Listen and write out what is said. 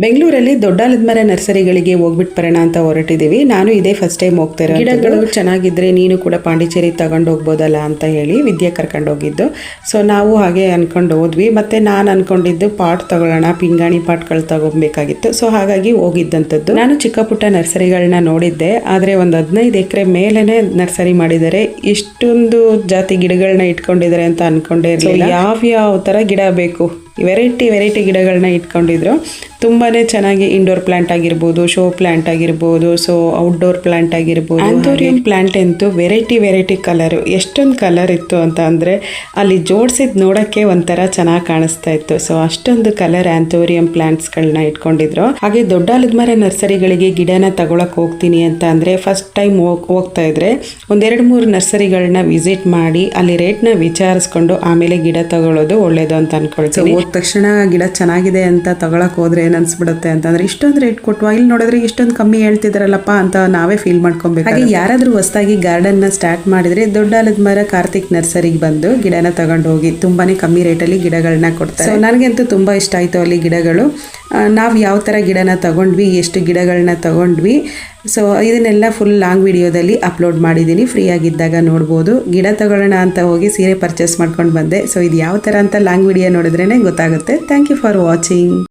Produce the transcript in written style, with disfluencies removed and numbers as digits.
ಬೆಂಗಳೂರಲ್ಲಿ ದೊಡ್ಡಾಲದಮರ ನರ್ಸರಿಗಳಿಗೆ ಹೋಗ್ಬಿಟ್ಟು ಬರೋಣ ಅಂತ ಹೊರಟಿದ್ದೀವಿ. ನಾನು ಇದೇ ಫಸ್ಟ್ ಟೈಮ್ ಹೋಗ್ತಾ ಇರೋ. ಗಿಡಗಳು ಚೆನ್ನಾಗಿದ್ರೆ ನೀನು ಕೂಡ ಪಾಂಡಿಚೇರಿ ತಗೊಂಡು ಹೋಗ್ಬೋದಲ್ಲ ಅಂತ ಹೇಳಿ ವಿದ್ಯೆ ಕರ್ಕೊಂಡು ಹೋಗಿದ್ದು. ಸೊ ನಾವು ಹಾಗೆ ಅನ್ಕೊಂಡು ಹೋದ್ವಿ. ಮತ್ತೆ ನಾನು ಅನ್ಕೊಂಡಿದ್ದು ಪಾಟ್ ತಗೊಳ್ಳೋಣ, ಪಿಂಗಾಣಿ ಪಾಟ್ಗಳು ತಗೋಬೇಕಾಗಿತ್ತು. ಸೊ ಹಾಗಾಗಿ ಹೋಗಿದ್ದಂಥದ್ದು. ನಾನು ಚಿಕ್ಕ ಪುಟ್ಟ ನರ್ಸರಿಗಳನ್ನ ನೋಡಿದ್ದೆ, ಆದರೆ ಒಂದು 15 ಎಕರೆ ಮೇಲೇನೆ ನರ್ಸರಿ ಮಾಡಿದ್ದಾರೆ. ಇಷ್ಟೊಂದು ಜಾತಿ ಗಿಡಗಳನ್ನ ಇಟ್ಕೊಂಡಿದ್ದಾರೆ ಅಂತ ಅನ್ಕೊಂಡೇ ಇರಲಿಲ್ಲ. ಯಾವ ಥರ ಗಿಡ ಬೇಕು, ವೆರೈಟಿ ಗಿಡಗಳನ್ನ ಇಟ್ಕೊಂಡಿದ್ರು. ತುಂಬಾ ಚೆನ್ನಾಗಿ ಇಂಡೋರ್ ಪ್ಲಾಂಟ್ ಆಗಿರ್ಬೋದು, ಶೋ ಪ್ಲಾಂಟ್ ಆಗಿರ್ಬೋದು, ಸೊ ಔಟ್ಡೋರ್ ಪ್ಲಾಂಟ್ ಆಗಿರ್ಬೋದು. ಆಂಥೋರಿಯಂ ಪ್ಲಾಂಟ್ ಅಂತೂ ವೆರೈಟಿ ಕಲರು, ಎಷ್ಟೊಂದು ಕಲರ್ ಇತ್ತು ಅಂತ ಅಂದರೆ ಅಲ್ಲಿ ಜೋಡಿಸಿದ್ ನೋಡೋಕ್ಕೆ ಒಂಥರ ಚೆನ್ನಾಗಿ ಕಾಣಿಸ್ತಾ ಇತ್ತು. ಸೊ ಅಷ್ಟೊಂದು ಕಲರ್ ಆಂಥೋರಿಯಂ ಪ್ಲಾಂಟ್ಸ್ಗಳನ್ನ ಇಟ್ಕೊಂಡಿದ್ರು. ಹಾಗೆ ದೊಡ್ಡಾಲದಮರ ನರ್ಸರಿಗಳಿಗೆ ಗಿಡನ ತಗೊಳಕ್ ಹೋಗ್ತೀನಿ ಅಂತ ಅಂದರೆ ಫಸ್ಟ್ ಟೈಮ್ ಹೋಗ್ತಾ ಇದ್ರೆ 1-2-3 ನರ್ಸರಿಗಳನ್ನ ವಿಸಿಟ್ ಮಾಡಿ ಅಲ್ಲಿ ರೇಟ್ನ ವಿಚಾರಿಸ್ಕೊಂಡು ಆಮೇಲೆ ಗಿಡ ತಗೊಳ್ಳೋದು ಒಳ್ಳೇದು ಅಂತ ಅನ್ಕೊಳ್ತೀನಿ. ಹೋದ ತಕ್ಷಣ ಗಿಡ ಚೆನ್ನಾಗಿದೆ ಅಂತ ತಗೊಳಕ್ ಹೋದ್ರೆ ಏನ್ ಅನ್ಸ್ಬಿಡುತ್ತೆ ಅಂತಂದ್ರೆ ಇಷ್ಟೊಂದು ರೇಟ್ ಕೊಟ್ವಾ, ಇಲ್ಲಿ ನೋಡಿದ್ರೆ ಇಷ್ಟೊಂದು ಕಮ್ಮಿ ಹೇಳ್ತಿದಾರಲ್ಲಪ್ಪ ಅಂತ ನಾವೇ ಫೀಲ್ ಮಾಡ್ಕೊಬೇಕು. ಹಾಗೆ ಯಾರಾದ್ರೂ ಹೊಸದಾಗಿ ಗಾರ್ಡನ್ ನ ಸ್ಟಾರ್ಟ್ ಮಾಡಿದ್ರೆ ದೊಡ್ಡಾಲದಮರ ಕಾರ್ತಿಕ್ ನರ್ಸರಿಗೆ ಬಂದು ಗಿಡನ ತಗೊಂಡು ಹೋಗಿ, ತುಂಬಾನೇ ಕಮ್ಮಿ ರೇಟಲ್ಲಿ ಗಿಡಗಳನ್ನ ಕೊಡ್ತಾರೆ. ನನಗಂತೂ ತುಂಬಾ ಇಷ್ಟ ಆಯ್ತು ಅಲ್ಲಿ ಗಿಡಗಳು. ನಾವು ಯಾವ ತರ ಗಿಡನ ತಗೊಂಡ್ವಿ, ಎಷ್ಟು ಗಿಡಗಳನ್ನ ತಗೊಂಡ್ವಿ, ಸೊ ಇದನ್ನೆಲ್ಲ ಫುಲ್ ಲಾಂಗ್ ವಿಡಿಯೋದಲ್ಲಿ ಅಪ್ಲೋಡ್ ಮಾಡಿದ್ದೀನಿ. ಫ್ರೀ ಆಗಿದ್ದಾಗ ನೋಡ್ಬೋದು. ಗಿಡ ತಗೊಳ್ಳೋಣ ಅಂತ ಹೋಗಿ ಸೀರೆ ಪರ್ಚೇಸ್ ಮಾಡ್ಕೊಂಡು ಬಂದೆ. ಸೊ ಇದು ಯಾವ ಥರ ಅಂತ ಲಾಂಗ್ ವಿಡಿಯೋ ನೋಡಿದ್ರೇ ಗೊತ್ತಾಗುತ್ತೆ. Thank you for watching.